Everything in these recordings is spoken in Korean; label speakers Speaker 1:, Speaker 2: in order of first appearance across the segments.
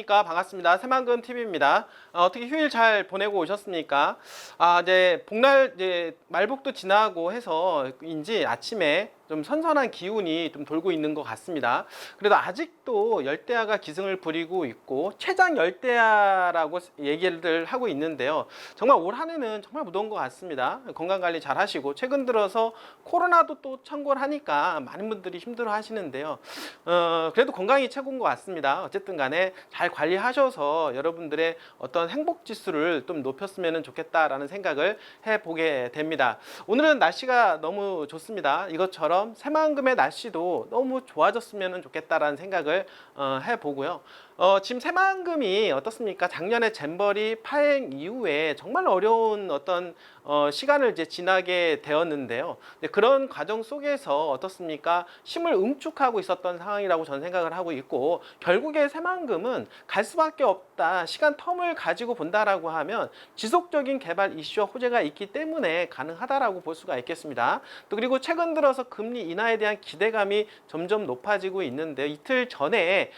Speaker 1: 안녕하십니까. 반갑습니다. 새만금 TV입니다. 어떻게 휴일 잘 보내고 오셨습니까? 이제 복날 이제 말복도 지나고 해서인지 아침에 좀 선선한 기운이 좀 돌고 있는 것 같습니다. 그래도 아직도 열대야가 기승을 부리고 있고 최장 열대야라고 얘기를 하고 있는데요. 정말 올 한 해는 정말 무더운 것 같습니다. 건강관리 잘 하시고 최근 들어서 코로나도 또 청구를 하니까 많은 분들이 힘들어 하시는데요. 그래도 건강이 최고인 것 같습니다. 어쨌든 간에 잘 관리하셔서 여러분들의 어떤 행복 지수를 좀 높였으면 좋겠다라는 생각을 해보게 됩니다. 오늘은 날씨가 너무 좋습니다. 이것처럼 새만금의 날씨도 너무 좋아졌으면 좋겠다라는 생각을 해보고요. 지금 새만금이 어떻습니까? 작년에 잼버리 파행 이후에 정말 어려운 어떤 시간을 이제 지나게 되었는데요. 그런 과정 속에서 어떻습니까? 힘을 응축하고 있었던 상황이라고 저는 생각을 하고 있고, 결국에 새만금은 갈 수밖에 없다. 시간 텀을 가지고 본다라고 하면 지속적인 개발 이슈와 호재가 있기 때문에 가능하다라고 볼 수가 있겠습니다. 또 그리고 최근 들어서 금리 인하에 대한 기대감이 점점 높아지고 있는데, 이틀 전에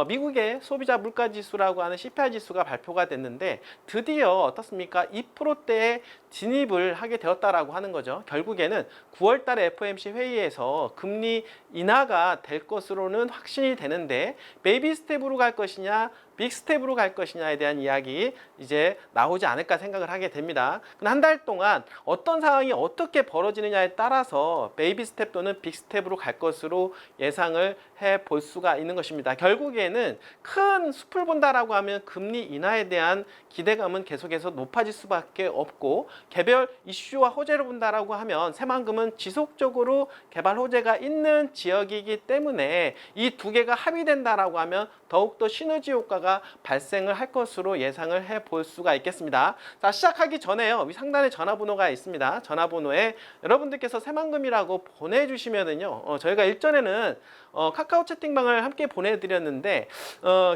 Speaker 1: 미국의 소비자 물가 지수라고 하는 CPI 지수가 발표가 됐는데 드디어 어떻습니까? 2%대에 진입을 하게 되었다라고 하는 거죠. 결국에는 9월 달에 FOMC 회의에서 금리 인하가 될 것으로는 확신이 되는데, 베이비 스텝으로 갈 것이냐 빅 스텝으로 갈 것이냐에 대한 이야기 이제 나오지 않을까 생각을 하게 됩니다. 한 달 동안 어떤 상황이 어떻게 벌어지느냐에 따라서 베이비 스텝 또는 빅 스텝으로 갈 것으로 예상을 해 볼 수가 있는 것입니다. 결국에는 큰 숲을 본다라고 하면 금리 인하에 대한 기대감은 계속해서 높아질 수밖에 없고, 개별 이슈와 호재를 본다라고 하면 새만금은 지속적으로 개발 호재가 있는 지역이기 때문에 이 두 개가 합의된다라고 하면 더욱더 시너지 효과가 발생을 할 것으로 예상을 해 볼 수가 있겠습니다. 자, 시작하기 전에요. 상단에 전화번호가 있습니다. 전화번호에 여러분들께서 새만금이라고 보내주시면은요, 저희가 일전에는 카카오 채팅방을 함께 보내드렸는데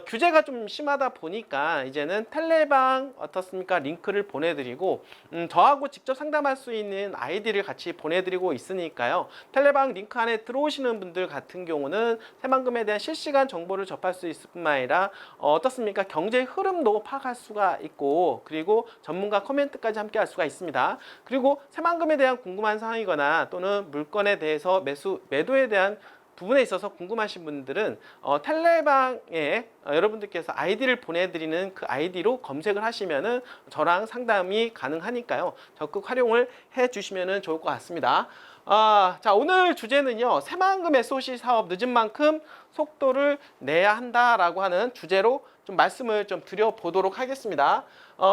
Speaker 1: 규제가 좀 심하다 보니까 이제는 텔레방 어떻습니까? 링크를 보내드리고 저하고 직접 상담할 수 있는 아이디를 같이 보내드리고 있으니까요. 텔레방 링크 안에 들어오시는 분들 같은 경우는 새만금에 대한 실시간 정보를 접할 수 있을 뿐만 아니라 어떻습니까? 경제 흐름도 파악할 수가 있고, 그리고 전문가 코멘트까지 함께 할 수가 있습니다. 그리고 새만금에 대한 궁금한 사항이거나 또는 물건에 대해서 매도에 대한 부분에 있어서 궁금하신 분들은 텔레방에 여러분들께서 아이디를 보내드리는 그 아이디로 검색을 하시면은 저랑 상담이 가능하니까요. 적극 활용을 해주시면 좋을 것 같습니다. 자, 오늘 주제는요, 새만금 SOC 사업 늦은 만큼 속도를 내야 한다라고 하는 주제로 좀 말씀을 좀 드려보도록 하겠습니다.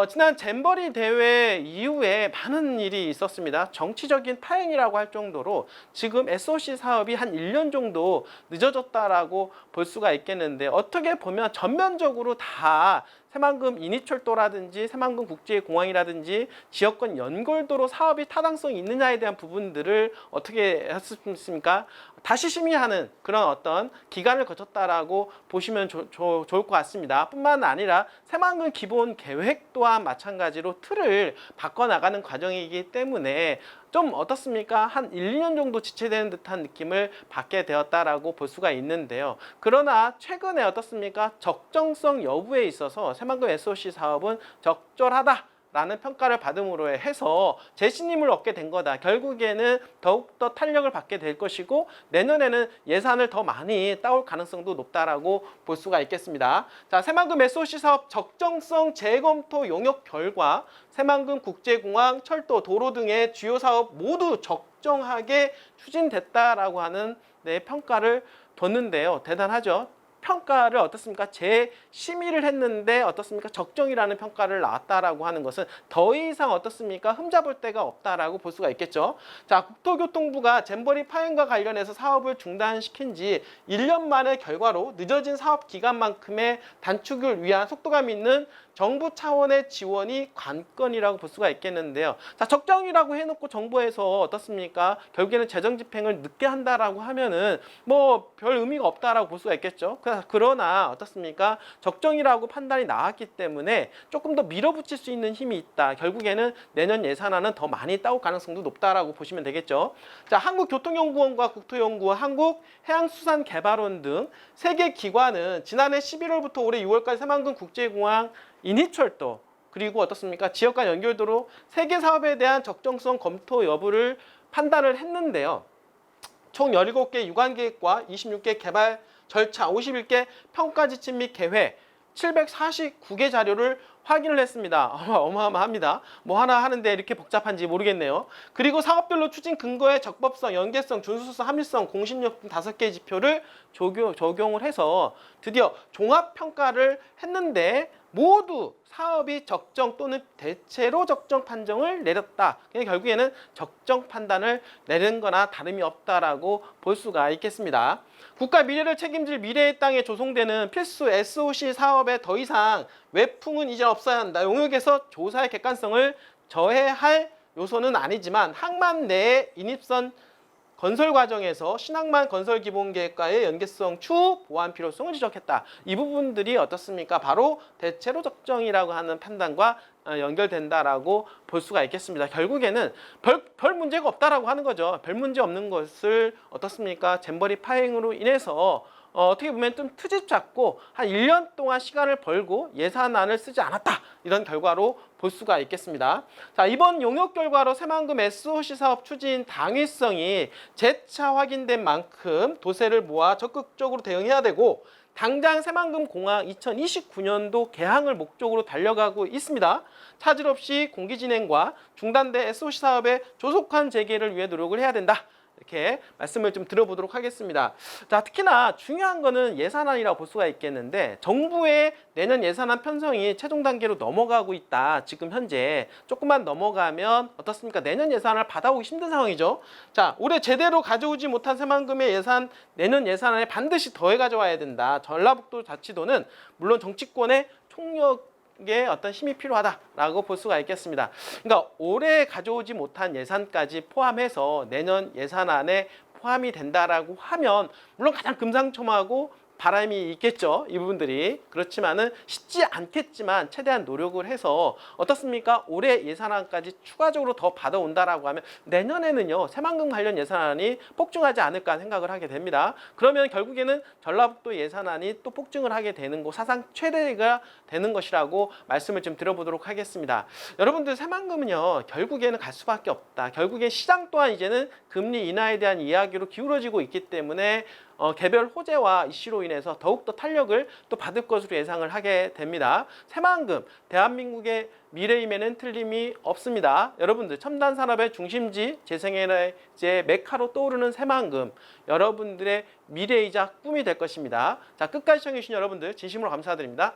Speaker 1: 지난 잼버리 대회 이후에 많은 일이 있었습니다. 정치적인 파행이라고 할 정도로 지금 SOC 사업이 한 1년 정도 늦어졌다라고 볼 수가 있겠는데, 어떻게 보면 전면적으로 다 새만금 인이철도라든지 새만금 국제공항이라든지 지역권 연결도로 사업이 타당성이 있느냐에 대한 부분들을 어떻게 했습니까? 다시 심의하는 그런 어떤 기간을 거쳤다라고 보시면 좋을 것 같습니다. 뿐만 아니라 새만금 기본 계획 또한 마찬가지로 틀을 바꿔나가는 과정이기 때문에 좀 어떻습니까? 한 1, 2년 정도 지체되는 듯한 느낌을 받게 되었다라고 볼 수가 있는데요. 그러나 최근에 어떻습니까? 적정성 여부에 있어서 새만금 SOC 사업은 적절하다 라는 평가를 받음으로 해서 재신임을 얻게 된 거다. 결국에는 더욱더 탄력을 받게 될 것이고, 내년에는 예산을 더 많이 따올 가능성도 높다라고 볼 수가 있겠습니다. 자, 새만금 SOC 사업 적정성 재검토 용역 결과 새만금 국제공항, 철도, 도로 등의 주요 사업 모두 적정하게 추진됐다라고 하는 평가를 뒀는데요. 대단하죠? 평가를 어떻습니까? 재심의를 했는데 어떻습니까? 적정이라는 평가를 나왔다라고 하는 것은 더 이상 어떻습니까? 흠잡을 데가 없다라고 볼 수가 있겠죠. 자, 국토교통부가 잼버리 파행과 관련해서 사업을 중단시킨 지 1년 만의 결과로 늦어진 사업 기간만큼의 단축을 위한 속도감 있는 정부 차원의 지원이 관건이라고 볼 수가 있겠는데요. 자, 적정이라고 해놓고 정부에서 어떻습니까? 결국에는 재정 집행을 늦게 한다라고 하면은 뭐 별 의미가 없다라고 볼 수가 있겠죠. 그러나 어떻습니까? 적정이라고 판단이 나왔기 때문에 조금 더 밀어붙일 수 있는 힘이 있다. 결국에는 내년 예산안은 더 많이 따올 가능성도 높다라고 보시면 되겠죠. 자, 한국교통연구원과 국토연구원, 한국해양수산개발원 등 세 개 기관은 지난해 11월부터 올해 6월까지 새만금 국제공항 인희철도 그리고 어떻습니까? 지역 간 연결도로 세 개 사업에 대한 적정성 검토 여부를 판단을 했는데요. 총 17개 유관계획과 26개 개발 절차, 51개 평가 지침 및 계획, 749개 자료를 확인을 했습니다. 어마어마합니다. 뭐 하나 하는데 이렇게 복잡한지 모르겠네요. 그리고 사업별로 추진 근거의 적법성, 연계성, 준수성, 합리성, 공신력 등 5개의 지표를 적용을 해서 드디어 종합평가를 했는데 모두 사업이 적정 또는 대체로 적정 판정을 내렸다. 결국에는 적정 판단을 내린 거나 다름이 없다라고 볼 수가 있겠습니다. 국가 미래를 책임질 미래의 땅에 조성되는 필수 SOC 사업에 더 이상 외풍은 이제 없어야 한다. 용역에서 조사의 객관성을 저해할 요소는 아니지만 항만 내의 인입선 건설 과정에서 신항만 건설 기본계획과의 연계성 추후 보완 필요성을 지적했다. 이 부분들이 어떻습니까? 바로 대체로 적정이라고 하는 판단과 연결된다라고 볼 수가 있겠습니다. 결국에는 별 문제가 없다라고 하는 거죠. 별 문제 없는 것을 어떻습니까? 잼버리 파행으로 인해서 어떻게 보면 좀 트집 잡고 한 1년 동안 시간을 벌고 예산안을 쓰지 않았다. 이런 결과로 볼 수가 있겠습니다. 자, 이번 용역 결과로 새만금 SOC 사업 추진 당위성이 재차 확인된 만큼 도세를 모아 적극적으로 대응해야 되고 당장 새만금 공항 2029년도 개항을 목적으로 달려가고 있습니다. 차질 없이 공기 진행과 중단된 SOC 사업의 조속한 재개를 위해 노력을 해야 된다. 이렇게 말씀을 좀 들어보도록 하겠습니다. 자, 특히나 중요한 거는 예산안이라고 볼 수가 있겠는데 정부의 내년 예산안 편성이 최종 단계로 넘어가고 있다. 지금 현재 조금만 넘어가면 어떻습니까? 내년 예산을 받아오기 힘든 상황이죠. 자, 올해 제대로 가져오지 못한 새만금의 예산 내년 예산안에 반드시 더해 가져와야 된다. 전라북도 자치도는 물론 정치권의 총력 게 어떤 힘이 필요하다라고 볼 수가 있겠습니다. 그러니까 올해 가져오지 못한 예산까지 포함해서 내년 예산안에 포함이 된다라고 하면 물론 가장 금상첨화하고 바람이 있겠죠. 이 부분들이. 그렇지만은 쉽지 않겠지만 최대한 노력을 해서 어떻습니까? 올해 예산안까지 추가적으로 더 받아온다라고 하면 내년에는요. 새만금 관련 예산안이 폭증하지 않을까 생각을 하게 됩니다. 그러면 결국에는 전라북도 예산안이 또 폭증을 하게 되는 거 사상 최대가 되는 것이라고 말씀을 좀 드려보도록 하겠습니다. 여러분들 새만금은요. 결국에는 갈 수밖에 없다. 결국엔 시장 또한 이제는 금리 인하에 대한 이야기로 기울어지고 있기 때문에 개별 호재와 이슈로 인해서 더욱더 탄력을 또 받을 것으로 예상을 하게 됩니다. 새만금, 대한민국의 미래임에는 틀림이 없습니다. 여러분들 첨단 산업의 중심지, 재생에너지의 메카로 떠오르는 새만금, 여러분들의 미래이자 꿈이 될 것입니다. 자, 끝까지 시청해주신 여러분들 진심으로 감사드립니다.